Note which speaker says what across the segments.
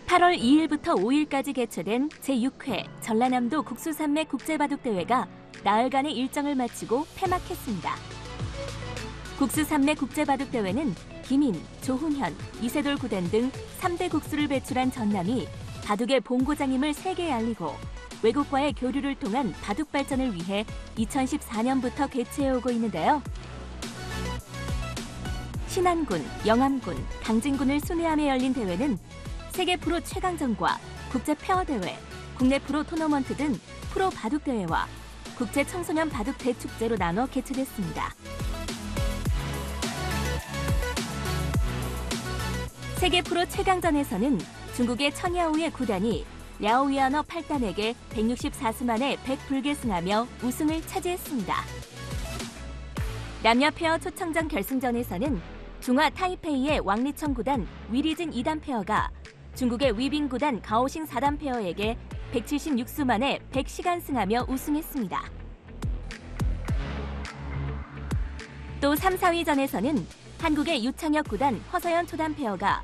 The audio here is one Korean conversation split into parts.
Speaker 1: 8월 2일부터 5일까지 개최된 제6회 전라남도 국수산맥 국제바둑대회가 나흘간의 일정을 마치고 폐막했습니다. 국수산맥 국제바둑대회는 김인, 조훈현, 이세돌 구단 등 3대 국수를 배출한 전남이 바둑의 본고장임을 세계에 알리고 외국과의 교류를 통한 바둑 발전을 위해 2014년부터 개최해오고 있는데요. 신안군, 영암군, 강진군을 순회하며 열린 대회는 세계 프로 최강전과 국제 페어대회, 국내 프로 토너먼트 등 프로 바둑대회와 국제 청소년 바둑 대축제로 나눠 개최됐습니다. 세계 프로 최강전에서는 중국의 천야오의 구단이 랴오위안어 8단에게 164수만에 100불개 승하며 우승을 차지했습니다. 남녀 페어 초청전 결승전에서는 중화 타이페이의 왕리청 구단 위리진 2단 페어가 중국의 위빙 구단 가오싱 4단 페어에게 176수만에 100시간 승하며 우승했습니다. 또 3, 4위전에서는 한국의 유창혁 구단 허서연 초단 페어가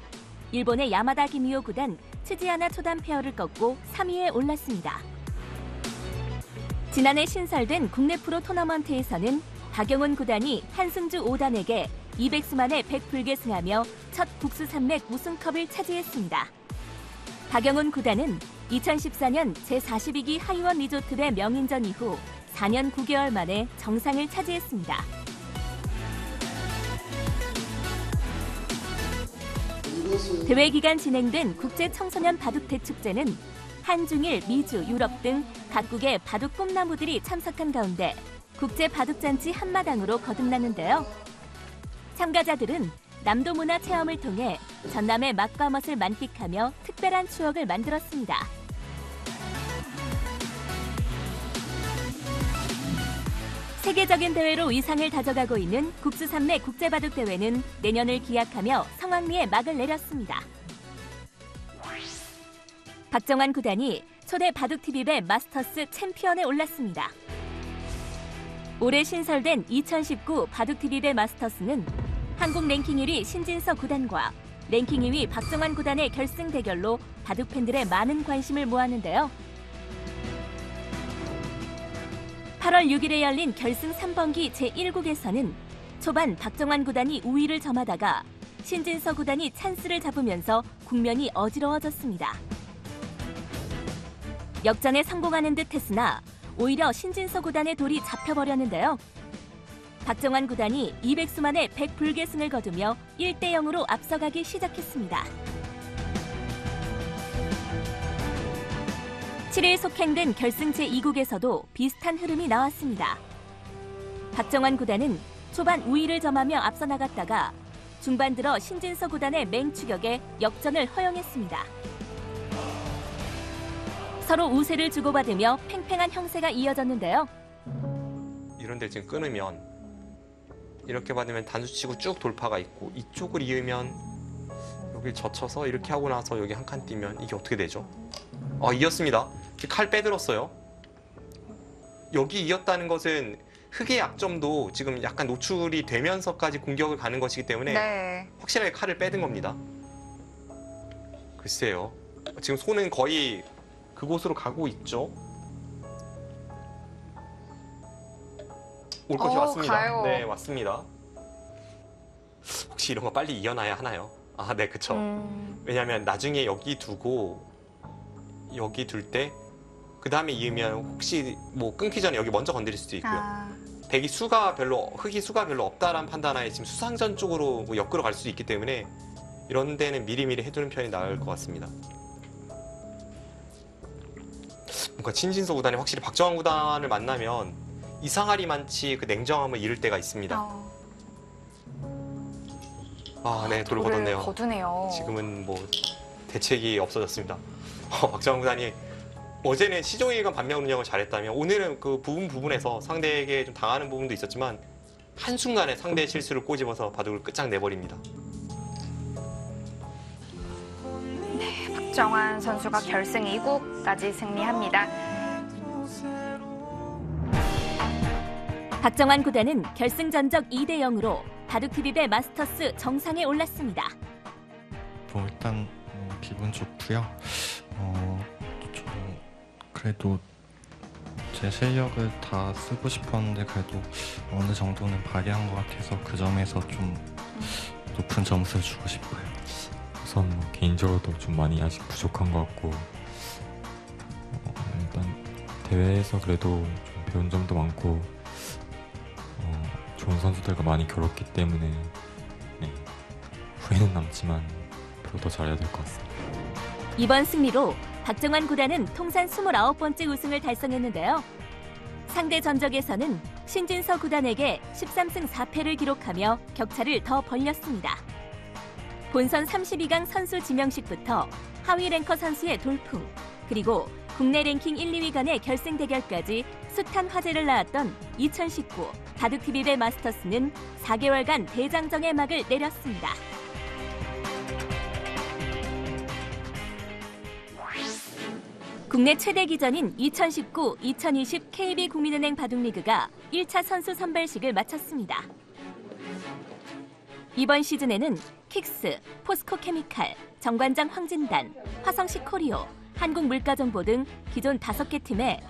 Speaker 1: 일본의 야마다 기미오 구단 츠지야나 초단 페어를 꺾고 3위에 올랐습니다. 지난해 신설된 국내 프로 토너먼트에서는 박영훈 구단이 한승주 5단에게 200수만에 100불개 승하며 첫 국수산맥 우승컵을 차지했습니다. 박영훈 구단은 2014년 제42기 하이원 리조트대 명인전 이후 4년 9개월 만에 정상을 차지했습니다. 대회 기간 진행된 국제 청소년 바둑 대축제는 한중일, 미주, 유럽 등 각국의 바둑 꿈나무들이 참석한 가운데 국제 바둑잔치 한마당으로 거듭났는데요. 참가자들은 남도 문화 체험을 통해 전남의 맛과 멋을 만끽하며 특별한 추억을 만들었습니다. 세계적인 대회로 위상을 다져가고 있는 국수산맥 국제바둑대회는 내년을 기약하며 성황리에 막을 내렸습니다. 박정환 구단이 초대 바둑TV배 마스터스 챔피언에 올랐습니다. 올해 신설된 2019 바둑TV배 마스터스는 한국 랭킹 1위 신진서 구단과 랭킹 2위 박정환 구단의 결승 대결로 바둑 팬들의 많은 관심을 모았는데요. 8월 6일에 열린 결승 3번기 제1국에서는 초반 박정환 구단이 우위를 점하다가 신진서 구단이 찬스를 잡으면서 국면이 어지러워졌습니다. 역전에 성공하는 듯 했으나 오히려 신진서 구단의 돌이 잡혀버렸는데요. 박정환 구단이 200수만에 100불개승을 거두며 1대0으로 앞서가기 시작했습니다. 7일 속행된 결승 제2국에서도 비슷한 흐름이 나왔습니다. 박정환 구단은 초반 우위를 점하며 앞서 나갔다가 중반 들어 신진서 구단의 맹추격에 역전을 허용했습니다. 서로 우세를 주고받으며 팽팽한 형세가 이어졌는데요.
Speaker 2: 이런 데 지금 끊으면 이렇게 받으면 단수치고 쭉 돌파가 있고 이쪽을 이으면 여기 젖혀서 이렇게 하고 나서 여기 한 칸 띄면 이게 어떻게 되죠? 이었습니다. 칼 빼들었어요. 여기 이었다는 것은 흑의 약점도 지금 약간 노출이 되면서까지 공격을 가는 것이기 때문에 확실하게 칼을 빼든 겁니다. 글쎄요. 지금 손은 거의 그곳으로 가고 있죠. 올 것이 왔습니다.
Speaker 3: 가요.
Speaker 2: 네, 왔습니다. 혹시 이런 거 빨리 이어놔야 하나요? 네, 그쵸. 왜냐하면 나중에 여기 두고 여기 둘 때 그 다음에 이으면 혹시 뭐 끊기 전에 여기 먼저 건드릴 수도 있고요. 흑이 수가 별로 없다라는 판단하에 지금 수상전 쪽으로 뭐 엮으러 갈 수도 있기 때문에 이런 데는 미리미리 해두는 편이 나을 것 같습니다. 뭔가 신진서 구단이 확실히 박정환 구단을 만나면 이상하리만치 그 냉정함을 잃을 때가 있습니다. 네, 돌을 걷었네요.
Speaker 3: 거두네요.
Speaker 2: 지금은 뭐 대책이 없어졌습니다. 박정환 구단이 어제는 시종일관 반면 운영을 잘했다면 오늘은 그 부분에서 상대에게 좀 당하는 부분도 있었지만 한순간에 상대의 실수를 꼬집어서 바둑을 끝장내버립니다.
Speaker 3: 네, 박정환 선수가 결승 2국까지 승리합니다.
Speaker 1: 박정환 구단은 결승 전적 2대0으로 바둑TV배 마스터스 정상에 올랐습니다.
Speaker 4: 일단 기분 좋고요. 좀 그래도 제 실력을 다 쓰고 싶었는데 그래도 어느 정도는 발휘한 것 같아서 그 점에서 좀 높은 점수를 주고 싶어요.
Speaker 5: 우선 뭐 개인적으로도 좀 많이 아직 부족한 것 같고 일단 대회에서 그래도 좀 배운 점도 많고 좋은 선수들과 많이 겨뤘기 때문에 네, 후회는 남지만 앞으로 더 잘해야 될 것 같습니다.
Speaker 1: 이번 승리로 박정환 구단은 통산 29번째 우승을 달성했는데요. 상대 전적에서는 신진서 구단에게 13승 4패를 기록하며 격차를 더 벌렸습니다. 본선 32강 선수 지명식부터 하위 랭커 선수의 돌풍, 그리고 국내 랭킹 1, 2위 간의 결승 대결까지 숱한 화제를 낳았던 2019 바둑TV 대 마스터스는 4개월간 대장정의 막을 내렸습니다. 국내 최대 기전인 2019-2020 KB국민은행 바둑리그가 1차 선수 선발식을 마쳤습니다. 이번 시즌에는 킥스, 포스코케미칼, 정관장 황진단, 화성시 코리오, 한국물가정보 등 기존 5개 팀에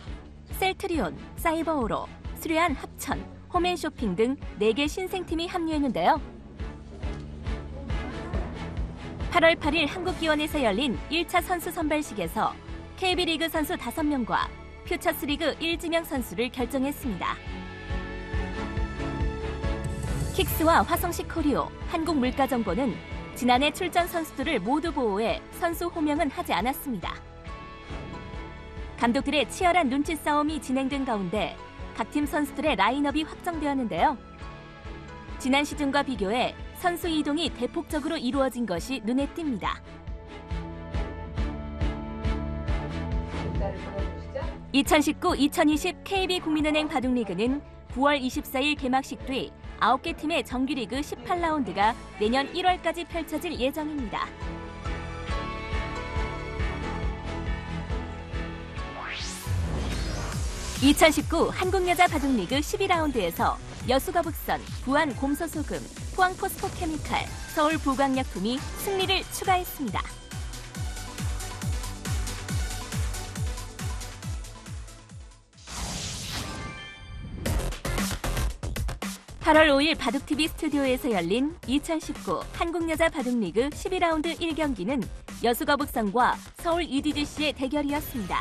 Speaker 1: 셀트리온, 사이버오로, 수려한 합천, 홈앤쇼핑 등 4개 신생팀이 합류했는데요. 8월 8일 한국기원에서 열린 1차 선수 선발식에서 KB리그 선수 5명과 퓨처스리그 1지명 선수를 결정했습니다. 킥스와 화성시 코리오, 한국물가정보는 지난해 출전 선수들을 모두 보호해 선수 호명은 하지 않았습니다. 감독들의 치열한 눈치 싸움이 진행된 가운데 각 팀 선수들의 라인업이 확정되었는데요. 지난 시즌과 비교해 선수 이동이 대폭적으로 이루어진 것이 눈에 띕니다. 2019-2020 KB국민은행 바둑리그는 9월 24일 개막식 뒤 9개 팀의 정규리그 18라운드가 내년 1월까지 펼쳐질 예정입니다. (2019) 한국여자바둑리그 12라운드에서 여수거북선, 부안 곰소소금, 포항포스코케미칼, 서울부광약품이 승리를 추가했습니다. (8월 5일) 바둑TV 스튜디오에서 열린 2019 한국여자바둑리그 12라운드 1경기는 여수거북선과 서울 EDGC의 대결이었습니다.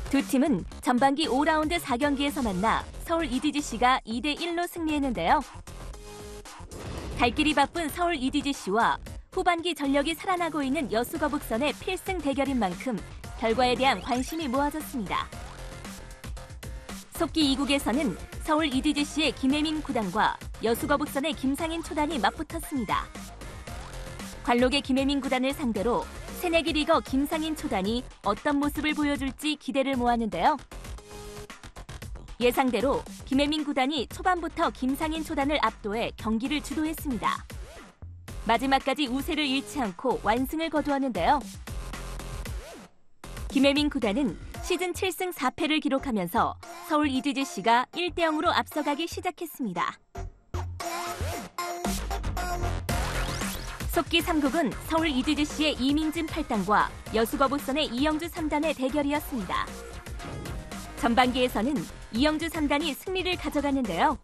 Speaker 1: 두 팀은 전반기 5라운드 4경기에서 만나 서울 EDGC가 2대1로 승리했는데요. 갈 길이 바쁜 서울 EDGC와 후반기 전력이 살아나고 있는 여수거북선의 필승 대결인 만큼 결과에 대한 관심이 모아졌습니다. 속기 2국에서는 서울 EDGC의 김혜민 구단과 여수거북선의 김상인 초단이 맞붙었습니다. 관록의 김혜민 구단을 상대로 새내기 리거 김상인 초단이 어떤 모습을 보여줄지 기대를 모았는데요. 예상대로 김혜민 구단이 초반부터 김상인 초단을 압도해 경기를 주도했습니다. 마지막까지 우세를 잃지 않고 완승을 거두었는데요. 김혜민 구단은 시즌 7승 4패를 기록하면서 서울 EDGC가 1대0으로 앞서가기 시작했습니다. 속기 3국은 서울 EDGC의 이민진 8단과 여수거북선의 이영주 3단의 대결이었습니다. 전반기에서는 이영주 3단이 승리를 가져갔는데요.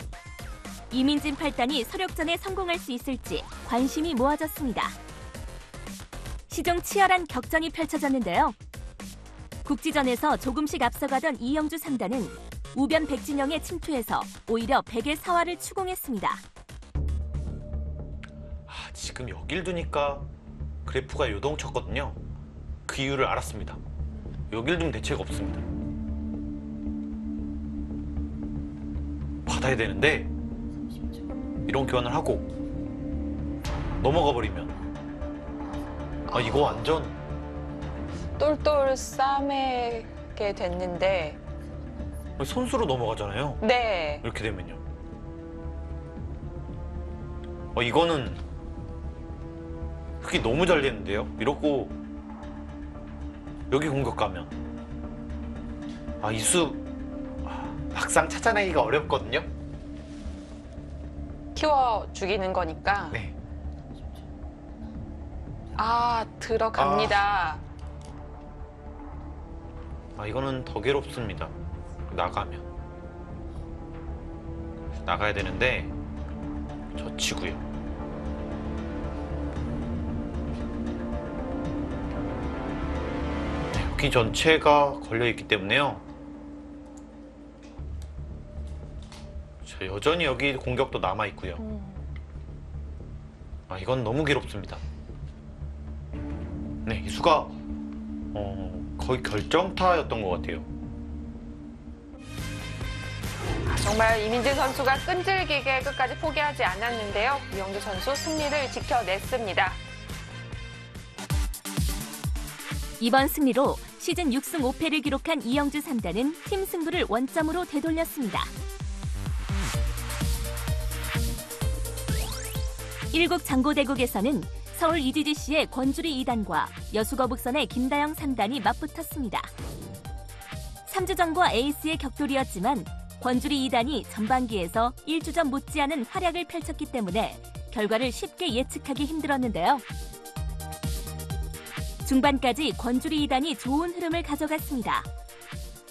Speaker 1: 이민진 8단이 서력전에 성공할 수 있을지 관심이 모아졌습니다. 시종 치열한 격전이 펼쳐졌는데요. 국지전에서 조금씩 앞서가던 이영주 3단은 우변 백진영의 침투에서 오히려 백의 사활을 추궁했습니다.
Speaker 6: 지금 여길 두니까 그래프가 요동쳤거든요. 그 이유를 알았습니다. 여길 두면 대책 없습니다. 받아야 되는데 이런 교환을 하고 넘어가 버리면 이거 완전
Speaker 7: 똘똘 싸매게 됐는데
Speaker 6: 손수로 넘어가잖아요.
Speaker 7: 네.
Speaker 6: 이렇게 되면요. 이거는 흙이 너무 잘 됐는데요. 이러고 여기 공격 가면 이 수 막상 찾아내기가 어렵거든요.
Speaker 7: 키워 죽이는 거니까.
Speaker 6: 네.
Speaker 7: 아, 들어갑니다.
Speaker 6: 이거는 더 괴롭습니다. 나가면. 나가야 되는데 젖히고요. 여기 전체가 걸려있기 때문에요. 자, 여전히 여기 공격도 남아있고요. 이건 너무 괴롭습니다. 네, 이 수가 거의 결정타였던 것 같아요.
Speaker 7: 정말 이민재 선수가 끈질기게 끝까지 포기하지 않았는데요. 이영주 선수 승리를 지켜냈습니다.
Speaker 1: 이번 승리로 시즌 6승 5패를 기록한 이영주 3단은 팀 승부를 원점으로 되돌렸습니다. 1국 장고대국에서는 서울 EGGC의 권주리 2단과 여수거북선의 김다영 3단이 맞붙었습니다. 3주전과 에이스의 격돌이었지만 권주리 2단이 전반기에서 1주전 못지않은 활약을 펼쳤기 때문에 결과를 쉽게 예측하기 힘들었는데요. 중반까지 권주리 2단이 좋은 흐름을 가져갔습니다.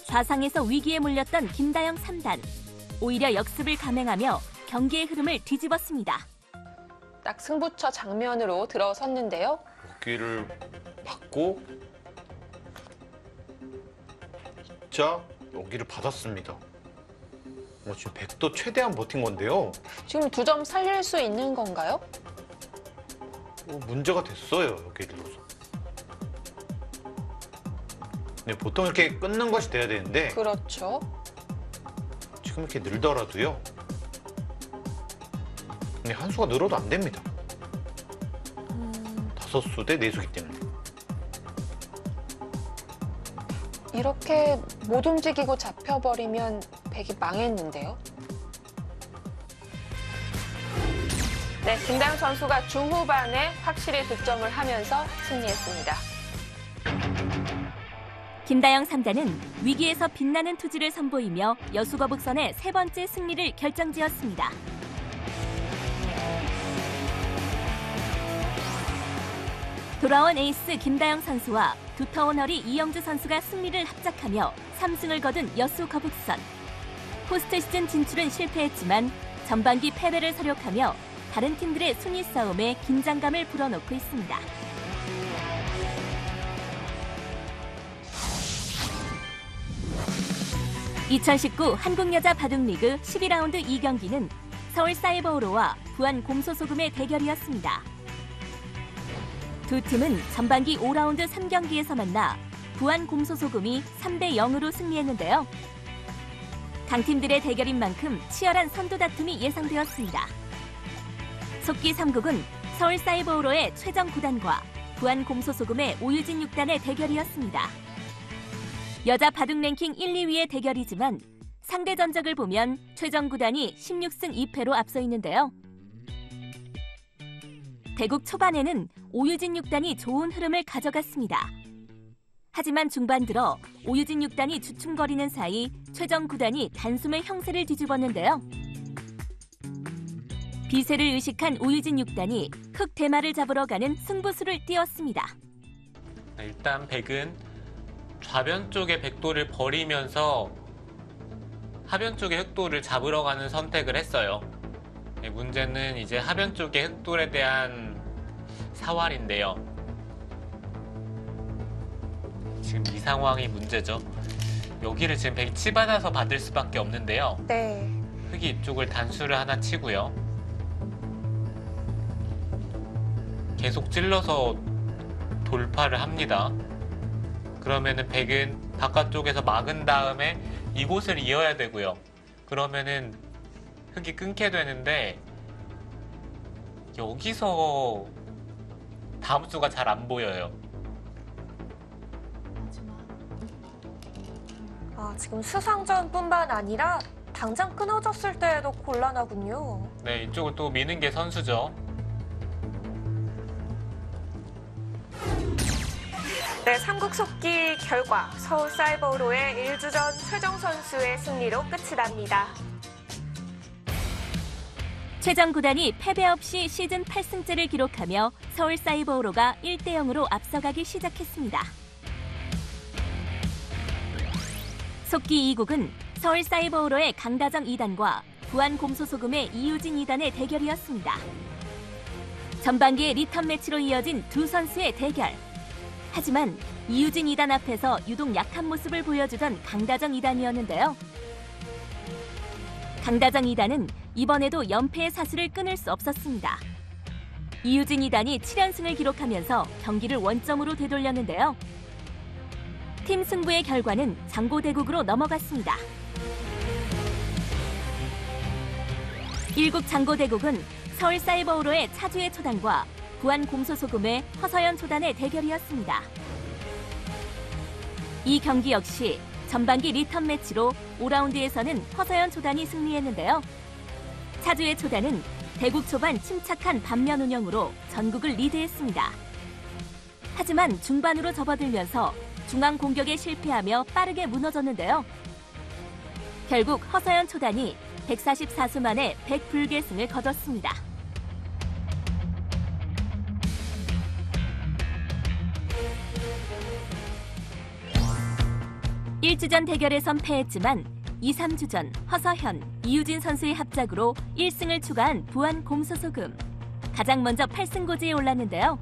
Speaker 1: 좌상에서 위기에 몰렸던 김다영 3단, 오히려 역습을 감행하며 경기의 흐름을 뒤집었습니다.
Speaker 7: 딱 승부처 장면으로 들어섰는데요.
Speaker 6: 여기를 받고 자, 여기를 받았습니다. 지금 100도 최대한 버틴 건데요.
Speaker 7: 지금 2점 살릴 수 있는 건가요?
Speaker 6: 문제가 됐어요, 여기를. 네, 보통 이렇게 끊는 것이 돼야 되는데
Speaker 7: 그렇죠.
Speaker 6: 지금 이렇게 늘더라도요. 네, 한 수가 늘어도 안 됩니다. 5수 대 4수기 때문에.
Speaker 7: 이렇게 못 움직이고 잡혀버리면 백이 망했는데요. 네, 김다영 선수가 중후반에 확실히 득점을 하면서 승리했습니다.
Speaker 1: 김다영 3단은 위기에서 빛나는 투지를 선보이며 여수거북선의 3번째 승리를 결정지었습니다. 돌아온 에이스 김다영 선수와 두터운 허리 이영주 선수가 승리를 합작하며 3승을 거둔 여수거북선. 포스트 시즌 진출은 실패했지만 전반기 패배를 서력하며 다른 팀들의 순위 싸움에 긴장감을 불어넣고 있습니다. (2019) 한국여자 바둑리그 12라운드 2경기는 서울사이버우로와 부안곰소소금의 대결이었습니다. 두 팀은 전반기 5라운드 3경기에서 만나 부안곰소소금이 3대0으로 승리했는데요. 강팀들의 대결인 만큼 치열한 선두 다툼이 예상되었습니다. 속기 3국은 서울사이버우로의 최정 9단과 부안곰소소금의 오유진 6단의 대결이었습니다. 여자 바둑 랭킹 1, 2위의 대결이지만 상대 전적을 보면 최정 9단이 16승 2패로 앞서 있는데요. 대국 초반에는 오유진 6단이 좋은 흐름을 가져갔습니다. 하지만 중반 들어 오유진 6단이 주춤거리는 사이 최정 9단이 단숨에 형세를 뒤집었는데요. 비세를 의식한 오유진 6단이 흑대마를 잡으러 가는 승부수를 띄웠습니다.
Speaker 8: 일단 백은 좌변 쪽의 백도를 버리면서 하변 쪽의 흑돌을 잡으러 가는 선택을 했어요. 문제는 이제 하변 쪽의 흑돌에 대한 사활인데요. 지금 이 상황이 문제죠. 여기를 지금 백이 치받아서 받을 수밖에 없는데요.
Speaker 7: 네.
Speaker 8: 흑이 이쪽을 단수를 하나 치고요. 계속 찔러서 돌파를 합니다. 그러면은 백은 바깥쪽에서 막은 다음에 이곳을 이어야 되고요. 그러면은 흑이 끊게 되는데 여기서 다음 수가 잘 안 보여요.
Speaker 9: 지금 수상전뿐만 아니라 당장 끊어졌을 때에도 곤란하군요.
Speaker 8: 네, 이쪽을 또 미는 게 선수죠.
Speaker 9: 네, 3국 속기 결과 서울사이버우로의 1주전 최정 선수의 승리로 끝이 납니다.
Speaker 1: 최정 구단이 패배 없이 시즌 8승째를 기록하며 서울 사이버우로가 1대0으로 앞서가기 시작했습니다. 속기 2국은 서울 사이버우로의 강다정 2단과 부안 곰소소금의 이유진 2단의 대결이었습니다. 전반기의 리턴 매치로 이어진 두 선수의 대결. 하지만 이유진 2단 앞에서 유독 약한 모습을 보여주던 강다정 2단이었는데요. 강다정 2단은 이번에도 연패의 사슬을 끊을 수 없었습니다. 이유진 2단이 7연승을 기록하면서 경기를 원점으로 되돌렸는데요. 팀 승부의 결과는 장고대국으로 넘어갔습니다. 1국 장고대국은 서울 사이버우로의 차주의 초단과 부안 곰소소금의 허서연 초단의 대결이었습니다. 이 경기 역시 전반기 리턴 매치로 5라운드에서는 허서연 초단이 승리했는데요. 차주의 초단은 대국 초반 침착한 반면 운영으로 전국을 리드했습니다. 하지만 중반으로 접어들면서 중앙 공격에 실패하며 빠르게 무너졌는데요. 결국 허서연 초단이 144수 만에 100불계승을 거뒀습니다. 1주전 대결에선 패했지만 2, 3주전 허서현, 이유진 선수의 합작으로 1승을 추가한 부안 곰소소금. 가장 먼저 8승고지에 올랐는데요.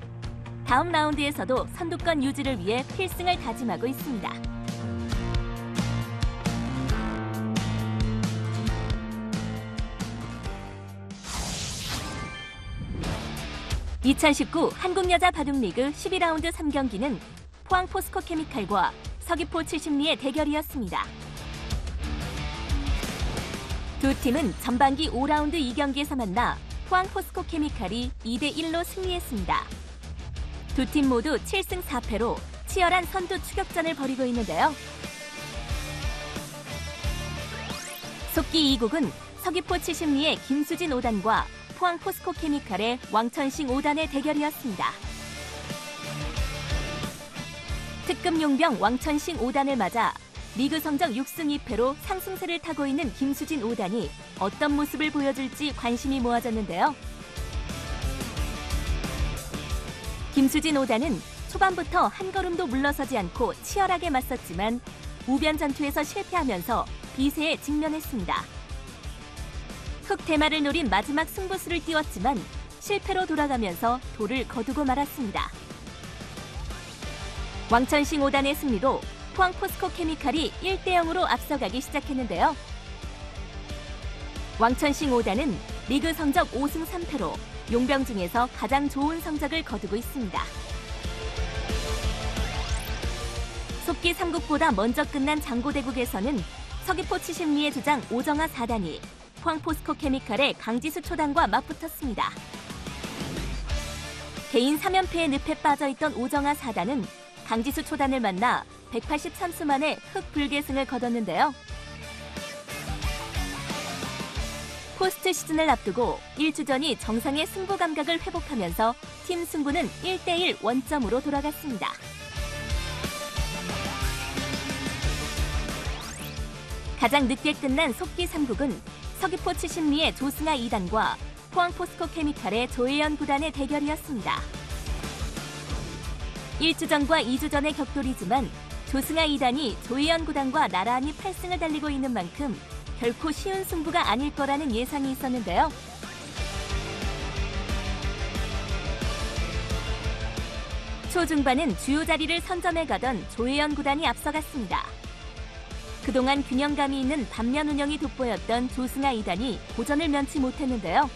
Speaker 1: 다음 라운드에서도 선두권 유지를 위해 필승을 다짐하고 있습니다. (2019) 한국여자바둑리그 12라운드 3경기는 포항 포스코케미칼과 서귀포 70리의 대결이었습니다. 두 팀은 전반기 5라운드 2경기에서 만나 포항 포스코케미칼이 2대1로 승리했습니다. 두 팀 모두 7승 4패로 치열한 선두 추격전을 벌이고 있는데요. 속기 2국은 서귀포 70리의 김수진 5단과 포항 포스코케미칼의 왕천싱 5단의 대결이었습니다. 특급 용병 왕천싱 5단을 맞아 리그 성적 6승 2패로 상승세를 타고 있는 김수진 5단이 어떤 모습을 보여줄지 관심이 모아졌는데요. 김수진 5단은 초반부터 한 걸음도 물러서지 않고 치열하게 맞섰지만 우변 전투에서 실패하면서 비세에 직면했습니다. 흑 대마를 노린 마지막 승부수를 띄웠지만 실패로 돌아가면서 돌을 거두고 말았습니다. 왕천싱 5단의 승리로 포항 포스코케미칼이 1대0으로 앞서가기 시작했는데요. 왕천싱 5단은 리그 성적 5승 3패로 용병 중에서 가장 좋은 성적을 거두고 있습니다. 속기 3국보다 먼저 끝난 장고대국에서는 서귀포 70리의 주장 오정아 4단이 포항 포스코케미칼의 강지수 초단과 맞붙었습니다. 개인 3연패의 늪에 빠져있던 오정아 4단은 강지수 초단을 만나 183수 만에 흑불계승을 거뒀는데요. 포스트 시즌을 앞두고 1주전이 정상의 승부 감각을 회복하면서 팀 승부는 1대1 원점으로 돌아갔습니다. 가장 늦게 끝난 속기 3국은 서귀포 70리의 조승아 2단과 포항 포스코케미칼의 조혜연 9단의 대결이었습니다. 1주전과 2주전의 격돌이지만 조승아 2단이 조혜연 9단과 나란히 8승을 달리고 있는 만큼 결코 쉬운 승부가 아닐 거라는 예상이 있었는데요. 초중반은 주요 자리를 선점해가던 조혜연 9단이 앞서갔습니다. 그동안 균형감이 있는 반면 운영이 돋보였던 조승아 2단이 고전을 면치 못했는데요.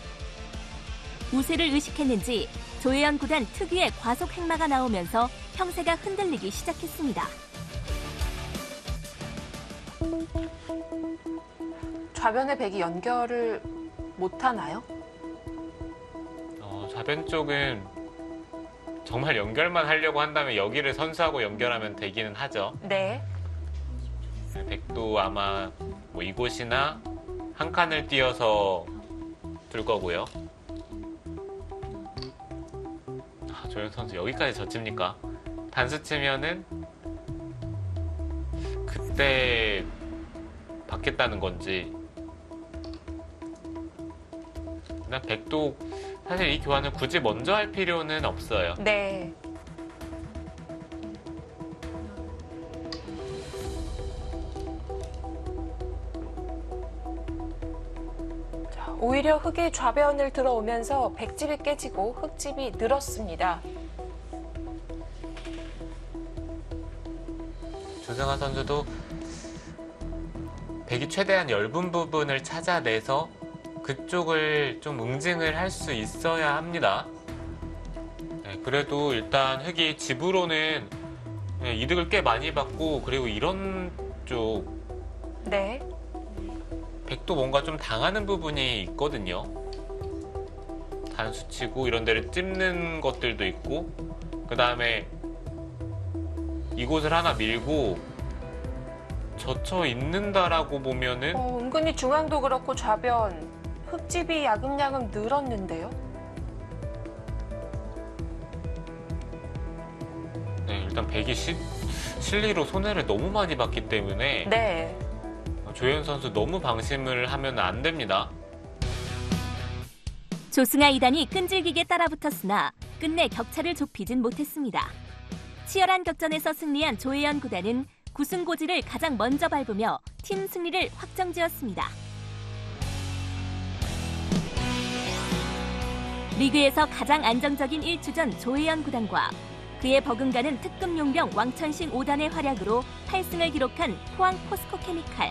Speaker 1: 우세를 의식했는지 조혜연 9단 특유의 과속 행마가 나오면서 형세가 흔들리기 시작했습니다.
Speaker 7: 좌변의 백이 연결을 못하나요?
Speaker 8: 좌변 쪽은 정말 연결만 하려고 한다면 여기를 선수하고 연결하면 되기는 하죠.
Speaker 7: 네.
Speaker 8: 백도 아마 뭐 이곳이나 한 칸을 띄어서 둘 거고요. 조현 선수 여기까지 젖힙니까? 단수 치면은 그때 받겠다는 건지 그냥 백도 사실 이 교환을 굳이 먼저 할 필요는 없어요.
Speaker 7: 네. 오히려 흑이 좌변을 들어오면서 백집이 깨지고 흑집이 늘었습니다.
Speaker 8: 조승아 선수도 백이 최대한 얇은 부분을 찾아내서 그쪽을 좀 응징을 할 수 있어야 합니다. 네, 그래도 일단 흑이 집으로는 이득을 꽤 많이 받고, 그리고 이런 쪽
Speaker 7: 네.
Speaker 8: 백도 뭔가 좀 당하는 부분이 있거든요. 단수치고 이런 데를 찝는 것들도 있고, 그 다음에 이곳을 하나 밀고 젖혀 있는다라고 보면은
Speaker 7: 은근히 중앙도 그렇고 좌변 흑집이 야금야금 늘었는데요.
Speaker 8: 네, 일단 백이 실리로 손해를 너무 많이 봤기 때문에
Speaker 7: 네.
Speaker 8: 조현 선수 너무 방심을 하면 안 됩니다.
Speaker 1: 조승아 2단이 끈질기게 따라붙었으나 끝내 격차를 좁히진 못했습니다. 치열한 격전에서 승리한 조혜연 구단은 구승고지를 가장 먼저 밟으며 팀 승리를 확정지었습니다. 리그에서 가장 안정적인 1주전 조혜연 구단과 그에 버금가는 특급 용병 왕천식 5단의 활약으로 8승을 기록한 포항 포스코 케미칼.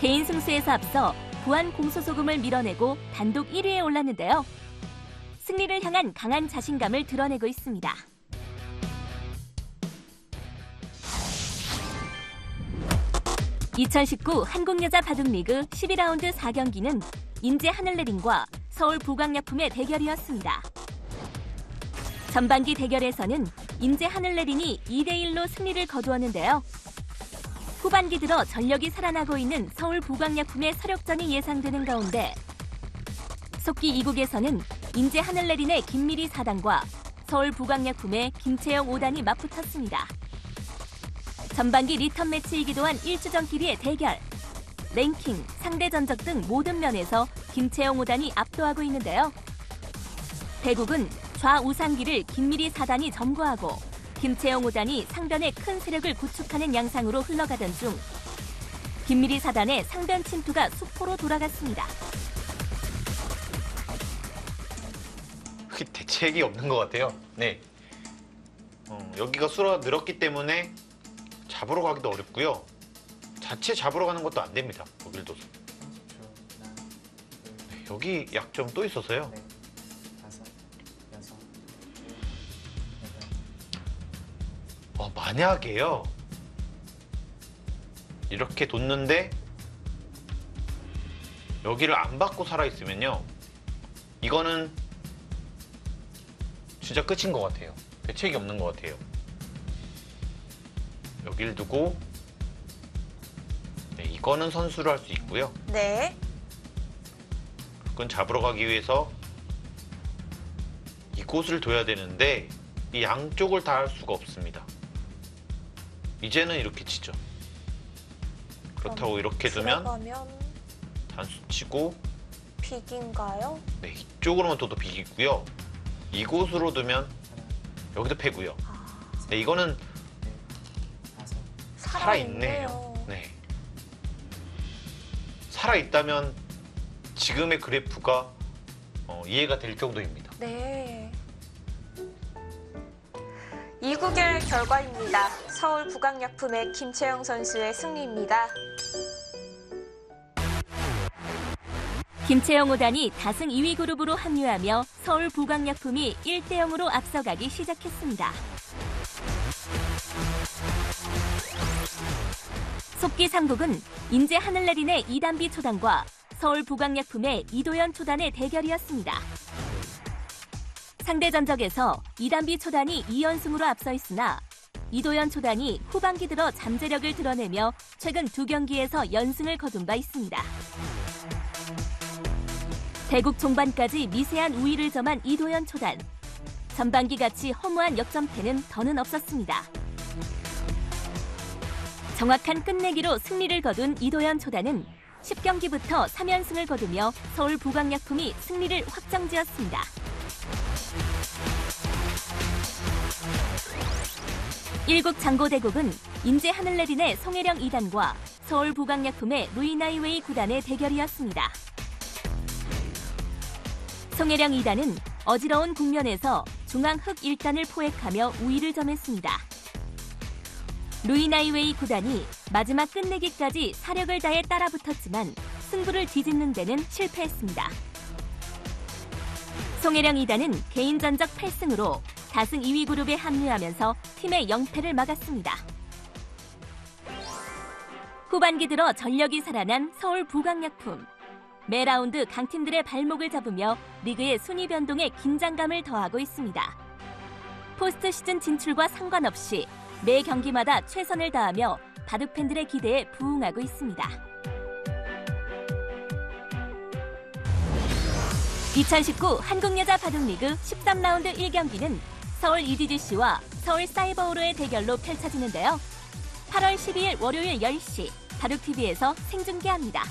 Speaker 1: 개인 승수에서 앞서 부안 공소소금을 밀어내고 단독 1위에 올랐는데요. 승리를 향한 강한 자신감을 드러내고 있습니다. (2019) 한국여자 바둑리그 12라운드 4경기는 인제 하늘내린과 서울 부광약품의 대결이었습니다. 전반기 대결에서는 인제 하늘내린이 2대1로 승리를 거두었는데요. 후반기 들어 전력이 살아나고 있는 서울 부광약품의 서력전이 예상되는 가운데 속기 2국에서는 인제 하늘내린의 김미리 4단과 서울 부광약품의 김채영 5단이 맞붙었습니다. 전반기 리턴 매치이기도 한 1주전끼리의 대결. 랭킹, 상대 전적 등 모든 면에서 김채영 5단이 압도하고 있는데요. 대국은 좌우상기를 김미리 4단이 점거하고 김채영 5단이 상변에 큰 세력을 구축하는 양상으로 흘러가던 중 김미리 4단의 상변 침투가 수포로 돌아갔습니다.
Speaker 6: 대책이 없는 것 같아요. 네. 여기가 수가 늘었기 때문에 잡으러 가기도 어렵고요. 자체 잡으러 가는 것도 안 됩니다. 독일도. 네, 여기 약점 또 있어서요. 만약에요. 이렇게 뒀는데 여기를 안 받고 살아있으면요. 이거는 진짜 끝인 것 같아요. 대책이 없는 것 같아요. 여길 두고 네, 이거는 선수를 할 수 있고요.
Speaker 9: 네.
Speaker 6: 그건 잡으러 가기 위해서 이곳을 둬야 되는데 이 양쪽을 다 할 수가 없습니다. 이제는 이렇게 치죠. 그렇다고 이렇게 두면 단수 치고
Speaker 9: 빅인가요?
Speaker 6: 네, 이쪽으로만 둬도 빅이고요. 이곳으로 두면 여기도 패고요. 네, 이거는 살아있네요. 네. 살아있다면 지금의 그래프가 이해가 될 정도입니다.
Speaker 9: 네. 2국의 결과입니다. 서울 부광약품의 김채영 선수의 승리입니다.
Speaker 1: 김채영 5단이 다승 2위 그룹으로 합류하며 서울 부광약품이 1대0으로 앞서가기 시작했습니다. 속기 3국은 인제 하늘내린의 이단비 초단과 서울 부광약품의 이도현 초단의 대결이었습니다. 상대 전적에서 이단비 초단이 2연승으로 앞서 있으나 이도현 초단이 후반기 들어 잠재력을 드러내며 최근 2경기에서 연승을 거둔 바 있습니다. 대국 종반까지 미세한 우위를 점한 이도현 초단. 전반기같이 허무한 역전패는 더는 없었습니다. 정확한 끝내기로 승리를 거둔 이도현 초단은 10경기부터 3연승을 거두며 서울 부광약품이 승리를 확정지었습니다. 일국 장고대국은 인제 하늘내린의 송혜령 2단과 서울 부광약품의 루이나이웨이 9단의 대결이었습니다. 송혜령 2단은 어지러운 국면에서 중앙흑 1단을 포획하며 우위를 점했습니다. 루이나이웨이 9단이 마지막 끝내기까지 사력을 다해 따라붙었지만 승부를 뒤집는 데는 실패했습니다. 송혜령 2단은 개인 전적 8승으로 다승 2위 그룹에 합류하면서 팀의 영패를 막았습니다. 후반기 들어 전력이 살아난 서울 부광약품. 매 라운드 강팀들의 발목을 잡으며 리그의 순위 변동에 긴장감을 더하고 있습니다. 포스트 시즌 진출과 상관없이 매 경기마다 최선을 다하며 바둑 팬들의 기대에 부응하고 있습니다. 2019 한국여자 바둑리그 13라운드 1경기는 서울 EDGC와 서울 사이버오로의 대결로 펼쳐지는데요. 8월 12일 월요일 10시 바둑TV에서 생중계합니다.